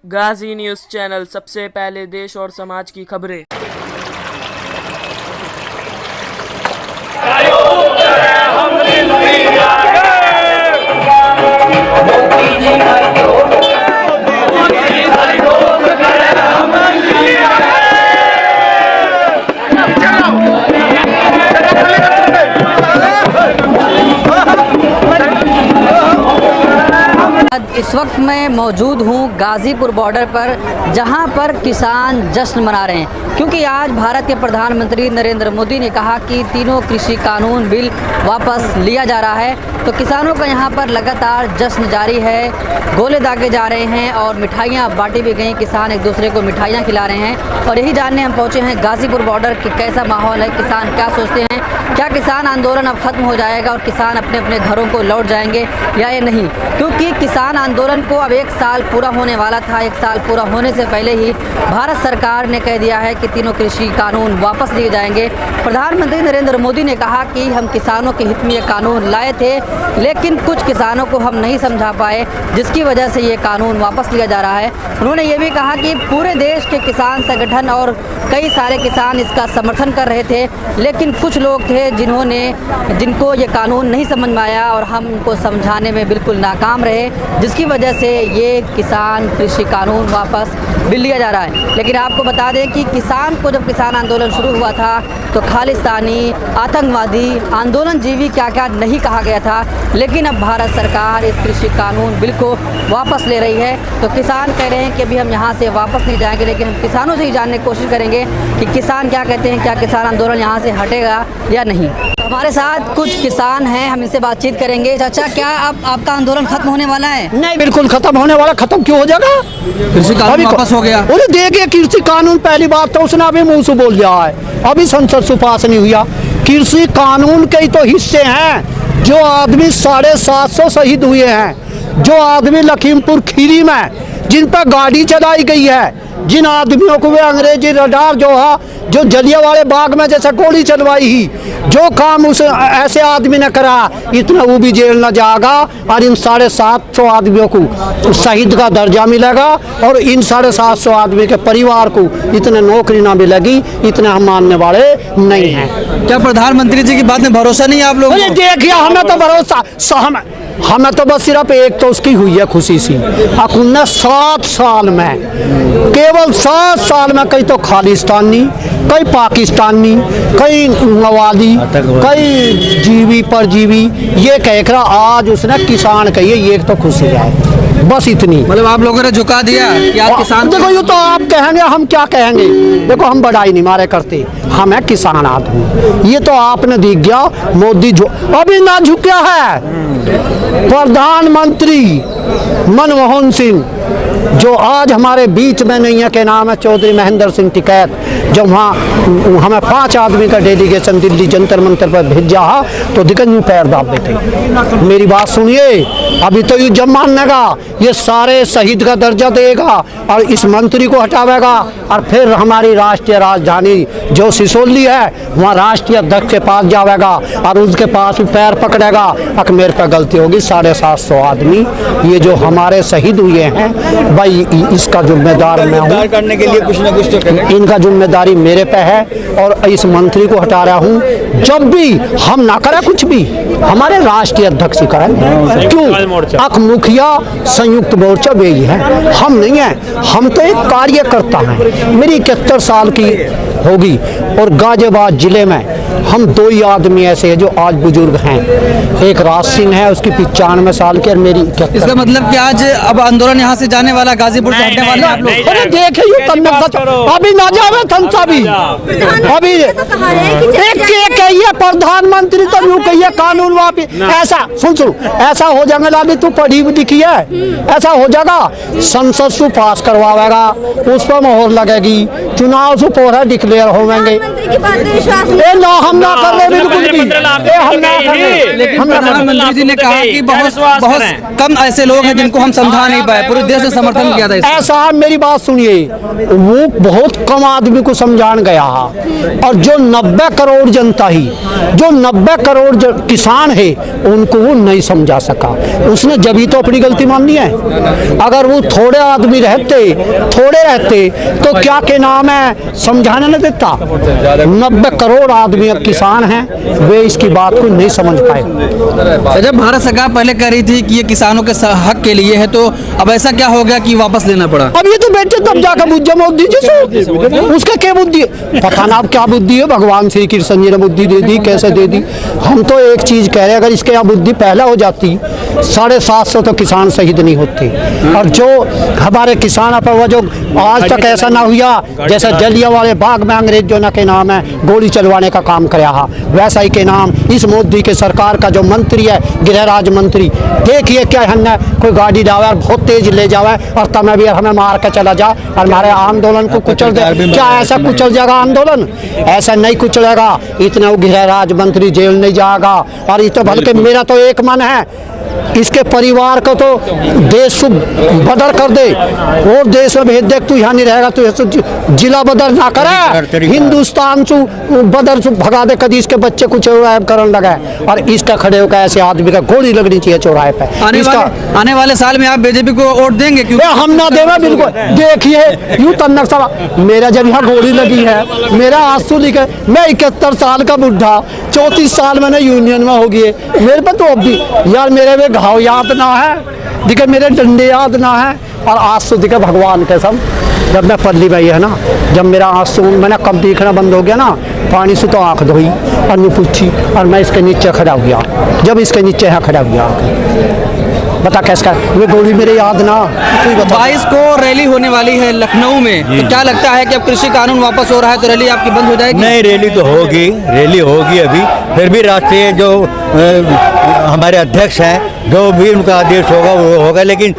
गाजी news channel, सबसे पहले देश और समाज की खबरें। इस वक्त मैं मौजूद हूँ गाज़ीपुर बॉर्डर पर, जहाँ पर किसान जश्न मना रहे हैं, क्योंकि आज भारत के प्रधानमंत्री नरेंद्र मोदी ने कहा कि तीनों कृषि कानून बिल वापस लिया जा रहा है। तो किसानों का यहाँ पर लगातार जश्न जारी है, गोले दागे जा रहे हैं और मिठाइयाँ बांटी भी गई। किसान एक दूसरे को मिठाइयाँ खिला रहे हैं और यही जानने हम पहुँचे हैं गाज़ीपुर बॉर्डर कि कैसा माहौल है, किसान क्या सोचते हैं, क्या किसान आंदोलन अब खत्म हो जाएगा और किसान अपने अपने घरों को लौट जाएंगे या ये नहीं। क्योंकि किसान आंदोलन को अब 1 साल पूरा होने वाला था। 1 साल पूरा होने से पहले ही भारत सरकार ने कह दिया है कि तीनों कृषि कानून वापस लिए जाएंगे। प्रधानमंत्री नरेंद्र मोदी ने कहा कि हम किसानों के हित में ये कानून लाए थे, लेकिन कुछ किसानों को हम नहीं समझा पाए, जिसकी वजह से ये कानून वापस लिया जा रहा है। उन्होंने ये भी कहा कि पूरे देश के किसान संगठन और कई सारे किसान इसका समर्थन कर रहे थे, लेकिन कुछ लोग थे जिनको ये कानून नहीं समझ में आया और हम उनको समझाने में बिल्कुल नाकाम रहे, जिसकी वजह से ये किसान कृषि कानून वापस बिल लिया जा रहा है। लेकिन आपको बता दें कि किसान को जब किसान आंदोलन शुरू हुआ था तो खालिस्तानी, आतंकवादी, आंदोलन जीवी क्या क्या नहीं कहा गया था, लेकिन अब भारत सरकार इस कृषि कानून बिल को वापस ले रही है। तो किसान कह रहे हैं कि अभी हम यहाँ से वापस नहीं जाएंगे, लेकिन हम किसानों से ही जानने की कोशिश करेंगे कि किसान क्या कहते हैं, क्या किसान आंदोलन यहाँ से हटेगा या नहीं। हमारे साथ कुछ किसान हैं, हम इनसे बातचीत करेंगे। चाचा, क्या अब आपका आंदोलन खत्म होने वाला है? नहीं, बिल्कुल खत्म होने वाला। खत्म क्यों हो जाएगा? कृषि कानून वापस हो गया। अरे देखिए, कृषि कानून पहली बात तो उसने अभी मुंह से बोल दिया है, अभी संसद से पास नहीं हुआ। कृषि कानून के ही तो हिस्से हैं। जो आदमी 750 शहीद हुए हैं, जो आदमी लखीमपुर खीरी में जिन पर गाड़ी चलाई गई है, जिन आदमियों को वे अंग्रेजी रडार जो है, जो जलियांवाला बाग में जैसे गोली चलवाई ही, जो काम उस ऐसे आदमी ने करा, इतना वो भी जेल न जाएगा। और इन 750 आदमियों को शहीद का दर्जा मिलेगा और इन 750 आदमी के परिवार को इतने नौकरी ना मिलेगी, इतने हम मानने वाले नहीं हैं। क्या प्रधानमंत्री जी की बात में भरोसा नहीं है आप लोगों को? देखिए, हमें तो भरोसा, हमें तो बस सिर्फ एक तो उसकी हुई है खुशी सी। 7 साल में, केवल 7 साल में कई तो खालिस्तानी, कई पाकिस्तानी, कई मवाली, कई जीवी परजीवी, ये कहकर आज उसने किसान कहिए, ये तो खुशी है। बस इतनी, मतलब आप लोगों ने झुका दिया कि आप किसान। देखो, ये तो आप कहेंगे, हम क्या कहेंगे। देखो, हम बड़ाई नहीं मारे करते, हम है किसान आदमी। ये तो आपने देख गया, मोदी जो अभी ना झुका है, प्रधानमंत्री मनमोहन सिंह जो आज हमारे बीच में नहीं है, के नाम है चौधरी महेंद्र सिंह टिकैत, जब वहाँ हमें 5 आदमी का डेलीगेशन दिल्ली जंतर मंतर पर भेजा तो दिक्कत पैर दाब देते। मेरी बात सुनिए, अभी तो ये जब मानेगा, ये सारे शहीद का दर्जा देगा और इस मंत्री को हटावेगा और फिर हमारी राष्ट्रीय राजधानी जो सिसोली है, वहाँ राष्ट्रीय अध्यक्ष के पास जाएगा और उसके पास पैर पकड़ेगा। अगर मेरे पे गलती होगी, 750 आदमी ये जो हमारे शहीद हुए हैं, भाई इसका जिम्मेदार मैं हूँ। करने के लिए कुछ ना कुछ तो करें। इनका जिम्मेदारी मेरे पे है और इस मंत्री को हटा रहा हूँ। जब भी हम ना करें कुछ भी, हमारे राष्ट्रीय अध्यक्ष ही करें। क्यों? अक मुखिया संयुक्त मोर्चा वे ही है, हम नहीं है। हम तो एक कार्यकर्ता हैं। मेरी 71 साल की होगी और गाजियाबाद जिले में हम 2 ही आदमी ऐसे हैं जो आज बुजुर्ग हैं। एक राज सिंह है, उसकी 95 साल की, और मेरी 71। इसका मतलब कि आज अब आंदोलन यहाँ से जाने वाला, गाजीपुर से हटने वाले आप लोग? अरे देखिए, अभी ना जावे थंसा भी, अभी एक कहिए प्रधानमंत्री तो यूँ कहिए कानून वापिस। ऐसा सुन ऐसा हो जाएगा, लाली तू पढ़ी लिखी है, ऐसा हो जाएगा, संसद से पास करवाएगा, उस पर मोहर लगेगी, चुनाव से पूरा डिक्लेयर होंगे। ना हम ना कर रहे, बिल्कुल भी हम ना कर रहे। लेकिन प्रधानमंत्री जी ने कहा कि बहुत कम ऐसे लोग हैं जिनको हम समझा नहीं पाए, पूरे देश ने समर्थन किया था। ऐसा, मेरी बात सुनिए, वो बहुत कम आदमी को समझान गया और जो 90 करोड़ जनता ही जो 90 करोड़ किसान है उनको वो नहीं समझा सका। उसने जब ही तो अपनी गलती माननी है। अगर वो थोड़े आदमी थोड़े रहते तो क्या के नाम है समझाने न देता। 90 करोड़ आदमी किसान हैं, वे इसकी बात को नहीं समझ पाए। जब भारत सरकार पहले कह रही थी कि ये किसानों के हक के लिए है, तो अब ऐसा क्या हो गया कि वापस लेना पड़ा? अब ये तो बेटे तब जाकर बुद्धि मोदी जी से उसका क्या बुद्धि है, पता ना अब क्या बुद्धि है। भगवान श्री कृष्ण जी ने बुद्धि दे दी, कैसे दे दी। हम तो एक चीज कह रहे हैं, अगर इसके यहाँ बुद्धि पहले हो जाती 750 तो किसान शहीद नहीं होते। और जो हमारे किसान पर वो जो आज तक ऐसा ना हुआ जैसे जलियांवाले बाग में अंग्रेजों ने के नाम है गोली चलवाने का काम कराया, वैसा ही के नाम इस मोदी के सरकार का जो मंत्री है गृह राज्य मंत्री, देखिए क्या हमने कोई गाड़ी जावे बहुत तेज ले जावे और तब भी हमें मार के चला जा और हमारे आंदोलन को कुचल दे। क्या ऐसा कुचल जाएगा आंदोलन? ऐसा नहीं कुचलेगा। इतना वो गृह राज्य मंत्री जेल नहीं जाएगा। और ये तो बल्कि मेरा तो एक मन है इसके परिवार को तो देश से बदर कर दे और देश में भेज दे। तू यहाँ नहीं रहेगा, तू जिला बदर ना करे, हिंदुस्तान से बदर से भगा दे। कभी इसके बच्चे को चौराहे करने लगा और इसका खड़े होकर ऐसे आदमी का गोली लगनी चाहिए चौराहे पे। आने वाले साल में आप बीजेपी को वोट देंगे? क्योंकि हम ना देवे बिल्कुल। देखिए यूं तन्नक सा मेरा जब यहाँ गोली लगी है, मेरा आंसू लिखे, मैं 71 साल का बुढ़ा, 34 साल मैंने यूनियन में हो गए, मेरे पे तो अब भी यार मेरे में घाव याद ना है, दिखे मेरे डंडे याद ना है। और आंसू दिखे भगवान कसम, जब मैं पल्ली में है ना, जब मेरा आंसू मैंने कब दिखना बंद हो गया ना, पानी से तो आँख धोई और नहीं पूछी और मैं इसके नीचे खड़ा हुआ। जब इसके नीचे यहाँ खड़ा हुआ बता कैसे वे गोली मेरे याद ना। 22 को रैली होने वाली है लखनऊ में, तो क्या लगता है कि अब कृषि कानून वापस हो रहा है तो रैली आपकी बंद हो जाएगी? नहीं, रैली तो होगी, रैली होगी अभी। फिर भी राष्ट्रीय जो हमारे अध्यक्ष हैं जो भी उनका आदेश होगा वो होगा, लेकिन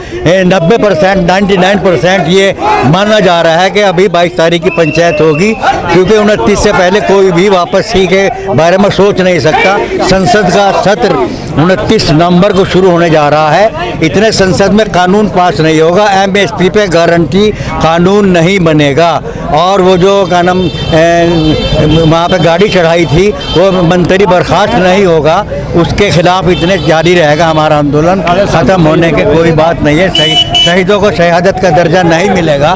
90% 99% ये माना जा रहा है कि अभी 22 तारीख की पंचायत होगी, क्योंकि 29 से पहले कोई भी वापसी के बारे में सोच नहीं सकता। संसद का सत्र 29 नवंबर को शुरू होने जा रहा है। इतने संसद में कानून पास नहीं होगा, MSP पे गारंटी कानून नहीं बनेगा। और वो जो का नाम वहाँ पे गाड़ी चढ़ाई थी वो मंत्री बर्खास्त नहीं होगा, उसके खिलाफ इतने जारी रहेगा हमारा आंदोलन। ख़त्म होने के कोई बात नहीं है। शहीदों को शहादत का दर्जा नहीं मिलेगा।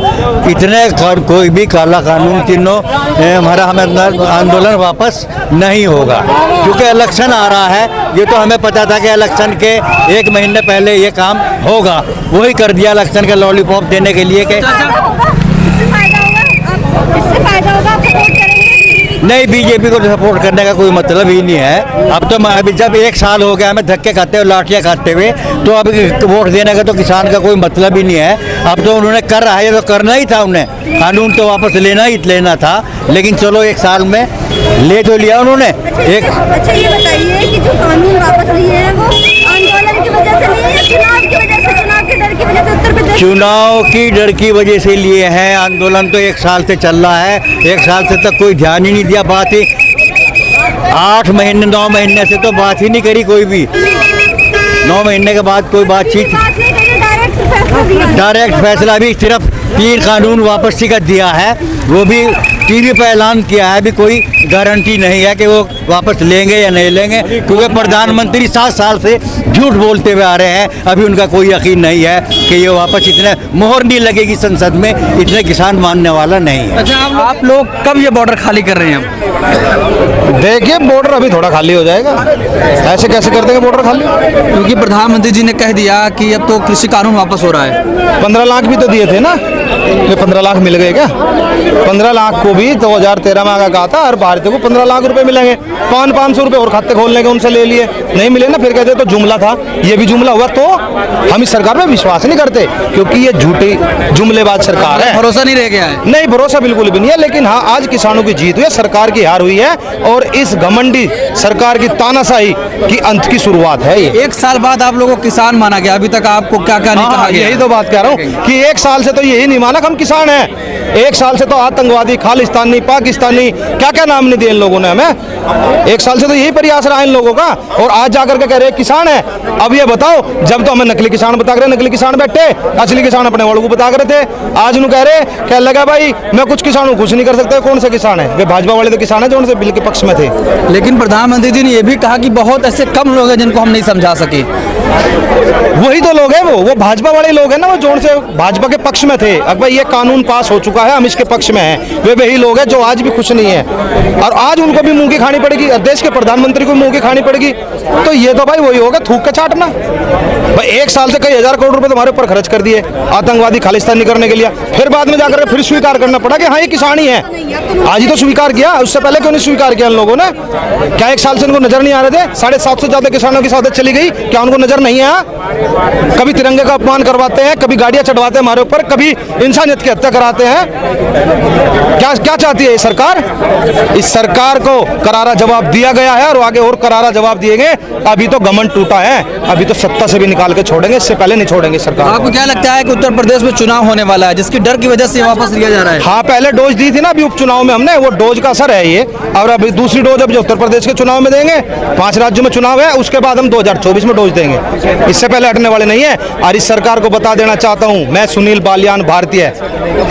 इतने कोई भी काला कानून तीनों हमारा हमें आंदोलन वापस नहीं होगा, क्योंकि इलेक्शन आ रहा है। ये तो हमें पता था कि इलेक्शन के 1 महीने पहले ये काम होगा, वही कर दिया इलेक्शन का लॉलीपॉप देने के लिए कि नहीं, बीजेपी को सपोर्ट करने का कोई मतलब ही नहीं है। अब तो अभी जब 1 साल हो गया हमें धक्के खाते हुए, लाठियाँ खाते हुए, तो अब वोट देने का तो किसान का कोई मतलब ही नहीं है। अब तो उन्होंने कर रहा है, तो करना ही था, उन्हें कानून तो वापस लेना था। लेकिन चलो 1 साल में ले तो लिया उन्होंने। एक अच्छा ये बताइए कि जो कानून वापस लिए हैं वो आंदोलन की वजह से लिए या चुनाव की वजह से, चुनाव के डर की वजह से? उत्तर प्रदेश चुनाव की डर की वजह से लिए हैं। आंदोलन तो 1 साल से चल रहा है, 1 साल से तक कोई ध्यान ही नहीं दिया। बात ही 8 महीने 9 महीने से तो बात ही नहीं करी कोई भी। 9 महीने के बाद कोई बातचीत, डायरेक्ट फैसला भी सिर्फ 3 कानून वापसी का दिया है, वो भी टीवी पर ऐलान किया है। अभी कोई गारंटी नहीं है कि वो वापस लेंगे या नहीं लेंगे, क्योंकि प्रधानमंत्री 7 साल से झूठ बोलते हुए आ रहे हैं। अभी उनका कोई यकीन नहीं है कि ये वापस इतने मोहर नहीं लगेगी संसद में, इतने किसान मानने वाला नहीं है। अच्छा, आप लोग कब ये बॉर्डर खाली कर रहे हैं? देखिए बॉर्डर अभी थोड़ा खाली हो जाएगा। ऐसे कैसे कर देंगे बॉर्डर खाली? क्योंकि प्रधानमंत्री जी ने कह दिया कि अब तो कृषि कानून वापस हो रहा है। 15 लाख भी तो दिए थे ना, ये 15 लाख मिल गए क्या? 15 लाख को भी 2013 में कहा था हर भारतीय को 15 लाख रुपए मिलेंगे। 500 रुपए और खाते खोलने के उनसे ले लिए, नहीं मिले ना, फिर कहते तो जुमला था। ये भी जुमला हुआ, तो हम इस सरकार में विश्वास नहीं करते, क्योंकि ये झूठी जुमलेबाज सरकार है। भरोसा नहीं रह गया है? नहीं, भरोसा बिल्कुल भी नहीं है। लेकिन हाँ, आज किसानों की जीत हुई है, सरकार की हार हुई है, और इस घमंडी सरकार की तानाशाही की अंत की शुरुआत है ये। 1 साल बाद आप लोगों को किसान माना गया, अभी तक आपको क्या क्या नहीं कहा गया? यही तो बात कह रहा हूँ कि 1 साल से तो यही नहीं माना कि हम किसान हैं। 1 साल से तो आतंकवादी, खालिस्तानी, पाकिस्तानी, क्या क्या नाम नहीं दिए इन लोगों ने हमें। 1 साल से तो यही प्रयास रहा इन लोगों का, और आज जाकर के कह रहे किसान है। अब ये बताओ, जब तो हमें नकली किसान बता रहे, नकली किसान बैठे, असली किसान अपने वालों को बता रहे थे। आज उन्होंने कह रहे, कह लगा भाई मैं कुछ किसानों को कुछ नहीं कर सकता। कौन से किसान है? वे भाजपा वाले तो किसान है जो उनसे बिल के पक्ष में थे। लेकिन प्रधानमंत्री जी ने यह भी कहा कि बहुत ऐसे कम लोग हैं जिनको हम नहीं समझा सके। वही तो लोग हैं, वो भाजपा वाले लोग हैं ना, वो जो से भाजपा के पक्ष में थे। अब भाई ये कानून पास हो चुका है, हम इसके पक्ष में हैं। वे वही लोग हैं जो आज भी खुश नहीं है, और आज उनको भी मुंह की खानी पड़ेगी, और देश के प्रधानमंत्री को मुंह की खानी पड़ेगी। तो ये तो भाई वही होगा, थूक के चाटना। भाई 1 साल से कई हजार करोड़ रुपए तुम्हारे ऊपर खर्च कर दिए आतंकवादी खालिस्तानी करने के लिए, फिर बाद में जाकर फिर स्वीकार करना पड़ा कि हाँ ये किसान ही है। आज ही तो स्वीकार किया, उससे पहले क्यों नहीं स्वीकार किया इन लोगों ने? क्या 1 साल से उनको नजर नहीं आ रहे थे? 750 से ज्यादा किसानों की शहादत चली गई, क्या उनको नजर नहीं आया? कभी तिरंगे का अपमान करवाते हैं, कभी गाड़ियां चढ़वाते हैं हमारे ऊपर, कभी इंसानियत की हत्या कराते हैं। क्या चाहती है ये सरकार? इस सरकार को करारा जवाब दिया गया है, और आगे और करारा जवाब दिएंगे। अभी तो घमंड टूटा है, अभी तो सत्ता से भी निकाल के छोड़ेंगे, इससे पहले नहीं छोड़ेंगे सरकार। आपको क्या लगता है कि उत्तर प्रदेश में चुनाव होने वाला है, जिसकी डर की वजह से वापस लिया जा रहा है? हाँ, पहले डोज दी थी ना अभी उपचुनाव में हमने, वो डोज का असर है ये। और अभी दूसरी डोज अब जो उत्तर प्रदेश के चुनाव में देंगे, 5 राज्यों में चुनाव है, उसके बाद हम 2024 में डोज देंगे, इससे पहले हटने वाले नहीं है। और इस सरकार को बता देना चाहता हूँ, मैं सुनील बालियान भारतीय,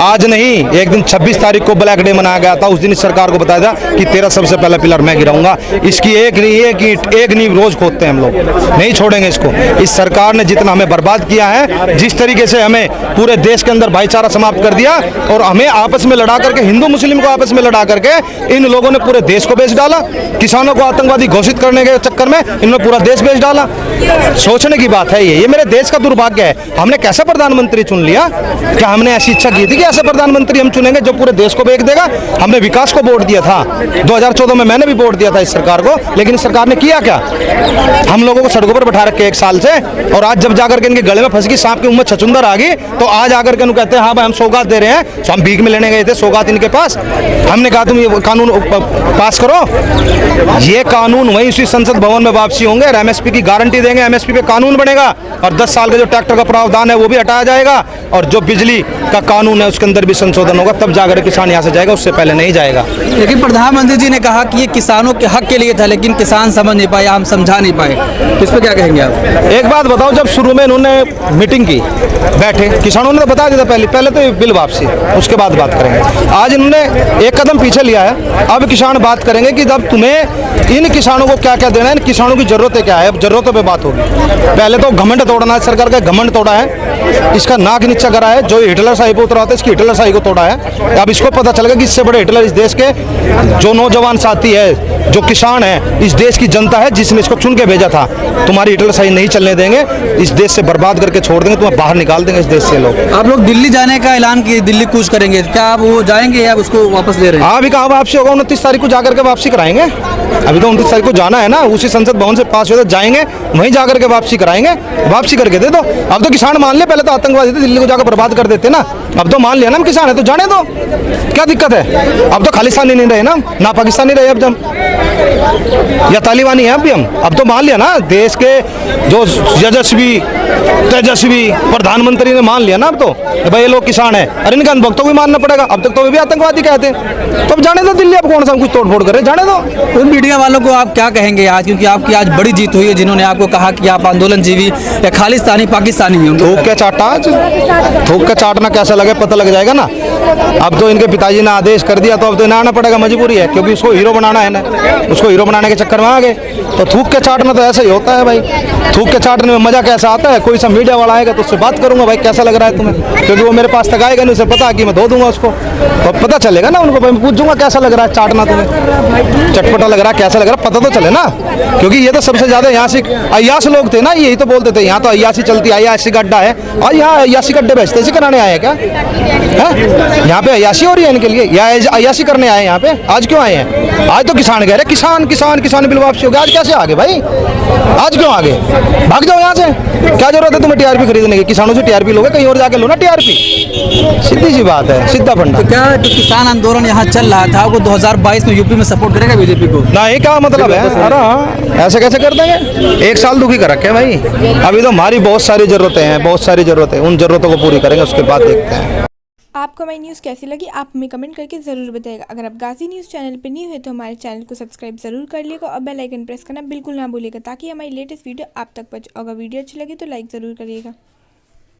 आज नहीं एक दिन 26 तारीख को ब्लैक डे मनाया गया था, उस दिन इस सरकार को बताया था कि तेरा सबसे पहला पिलर मैं गिराऊंगा। इसकी एक नींव रोज खोदते हैं हम लोग, नहीं छोड़ेंगे इसको। इस सरकार ने जितना हमें बर्बाद किया है, जिस तरीके से हमें पूरे देश के अंदर भाईचारा समाप्त कर दिया, और हमें आपस में लड़ा करके, हिंदू मुस्लिम को आपस में लड़ा करके इन लोगों ने पूरे देश को बेच डाला। किसानों को आतंकवादी घोषित करने के चक्कर में इन्होंने पूरा देश बेच डाला। सोचने की बात है ये मेरे देश का दुर्भाग्य है। हमने कैसा प्रधानमंत्री चुन लिया? क्या हमने ऐसी इच्छा की थी कि ऐसा प्रधानमंत्री हम चुनेंगे जो पूरे देश को बेच देगा? हमने विकास को वोट दिया था, 2014 में मैंने भी वोट दिया था इस सरकार को, लेकिन इस सरकार ने किया क्या? हम लोगों को सड़कों पर बैठा रखे 1 साल से, और आज जब जाकर के इनके गले में फंस गई सांप की उम्र छचुंदर आ गई, तो आज आकर के कहते हैं हाँ भाई हम सौगात दे रहे हैं। तो हम भीख में लेने गए थे सौगात इनके पास, हमने कहा तुम ये कानून पास करो, ये कानून वहीं उसी संसद भवन में वापसी होंगे, एमएसपी की गारंटी देंगे, एमएसपी पे कानून बनेगा, और 10 साल का जो ट्रैक्टर का प्रावधान है वो भी हटाया जाएगा, और जो बिजली का कानून है उसके अंदर भी संशोधन होगा, तब जाकर किसान यहाँ से जाएगा, उससे पहले नहीं जाएगा। लेकिन प्रधानमंत्री जी ने कहा कि ये किसानों के हक के लिए था, लेकिन किसान समझ नहीं पाए, हम समझा नहीं पाए, तो इस पर क्या कहेंगे आप? एक बात बताओ, जब शुरू में इन्होंने मीटिंग की, बैठे किसानों ने तो बता दिया था पहले तो बिल वापसी, उसके बाद बात करेंगे। आज इन्होंने एक कदम पीछे लिया है, अब किसान बात करेंगे कि जब तुम्हें इन किसानों को क्या क्या देना है, इन किसानों की जरूरतें क्या है, जरूरतों पे बात होगी। पहले तो घमंड तोड़ना है, सरकार का घमंड तोड़ा है, इसका नाक नीचा करा है, जो हिटलर शाही पे उतरा होता है इसकी हिटलर शाही को तोड़ा है। अब इसको पता चलेगा कि इससे बड़े हिटलर इस देश के जो नौजवान साथी है, जो किसान है, इस देश की जनता है जिसने इसको चुन के भेजा था। तुम्हारी हिटलर शाही नहीं चलने देंगे, इस देश से बर्बाद करके छोड़ देंगे, तुम्हें बाहर निकाल देंगे इस देश से लोग। आप लोग दिल्ली जाने का ऐलान किए, दिल्ली कूच करेंगे, क्या आप वो जाएंगे या उसको वापस ले रहे हैं? हाँ, अभी कहा वापसी होगा, 29 तारीख को जाकर के वापसी कराएंगे। अभी तो 29 तारीख को जाना है ना, उसी संसद भवन से पास हो जाएंगे, वहीं जाकर के वापसी कराएंगे, वापसी करके दे दो। अब तो किसान मान ले, पहले तो आतंकवादी थे, दिल्ली को जाकर बर्बाद कर देते ना, अब तो मान लिया ना हम किसान है तो जाने दो, क्या दिक्कत है? अब तो खालिस्तानी नहीं रहे ना पाकिस्तानी रहे, अब हम या तालिबानी है अभी हम, अब तो मान लिया ना, देश के जो यशस्वी तेजस्वी प्रधानमंत्री ने मान लिया ना अब तो भाई ये लोग किसान है, अरे इनका भक्तों को भी मानना पड़ेगा। अब तक तो वे भी आतंकवादी कहते हैं, तो अब जाने दो दिल्ली, अब कौन सा कुछ तोड़ फोड़ करे, जाने दो। उन मीडिया वालों को आप क्या कहेंगे आज, क्योंकि आपकी आज बड़ी जीत हुई है, जिन्होंने आपको कहा कि आप आंदोलन जीवी या खालिस्तानी पाकिस्तानी हैं? थूक के चाटा, आज थूक के चाटना कैसा लगे पता लग जाएगा ना। अब तो इनके पिताजी ने आदेश कर दिया, तो अब तो इन्हें आना पड़ेगा, मजबूरी है, क्योंकि उसको हीरो बनाना है ना, उसको हीरो बनाने के चक्कर में आ गए। तो थूक के चाटना तो ऐसा ही होता है भाई, थूक के चाटने में मजा कैसा आता है? कोई सा मीडिया वाला आएगा तो उससे बात करूंगा, भाई कैसा लग रहा है तुम्हें, क्योंकि वो मेरे पास तक आएगा नहीं, उसे पता है कि मैं धो दूंगा उसको, तो पता चलेगा ना उनको, भाई मैं पूछूंगा कैसा लग रहा है चाटना तुम्हें, चटपटा लग रहा है, कैसा लग रहा है, पता तो चले ना। क्योंकि ये तो सबसे ज्यादा यहाँ से अय्यास लोग थे ना, यही तो बोलते थे यहाँ तो अय्यासी चलती है, अय्यासी गड्ढा है, और यहाँ अय्यासी गड्ढे बेचते इसी कराने आए हैं क्या? यहाँ पे अय्यासी हो रही है इनके लिए, या अय्यासी करने आए यहाँ पे? आज क्यों आए हैं? आज तो किसान कह रहे किसान किसान किसान बिल वापसी हो गया, आज कैसे आगे भाई? आज क्यों आगे? भाग जाओ यहाँ से, क्या जरूरत है तुम्हें टीआरपी खरीदने की? किसानों से टीआरपी लोगे, कहीं और जाके लो ना टीआरपी, सीधी सी बात है, सीधा फंडा। तो क्या जो किसान आंदोलन यहाँ चल रहा था, वो 2022 में यूपी में सपोर्ट करेगा बीजेपी को? नहीं, क्या मतलब है? अरे ऐसे कैसे कर देंगे? 1 साल दुखी कर रखे भाई, अभी तो हमारी बहुत सारी जरूरतें हैं, बहुत सारी जरूरतें, उन जरूरतों को पूरी करेंगे, उसके बाद देखते हैं। आपको हमारी न्यूज़ कैसी लगी आप हमें कमेंट करके ज़रूर बताइएगा। अगर आप गाजी न्यूज़ चैनल पर न्यू है तो हमारे चैनल को सब्सक्राइब ज़रूर कर लिएगा और बेल आइकन प्रेस करना बिल्कुल ना भूलिएगा ताकि हमारी लेटेस्ट वीडियो आप तक पहुंचे। अगर वीडियो अच्छी लगी तो लाइक ज़रूर करिएगा।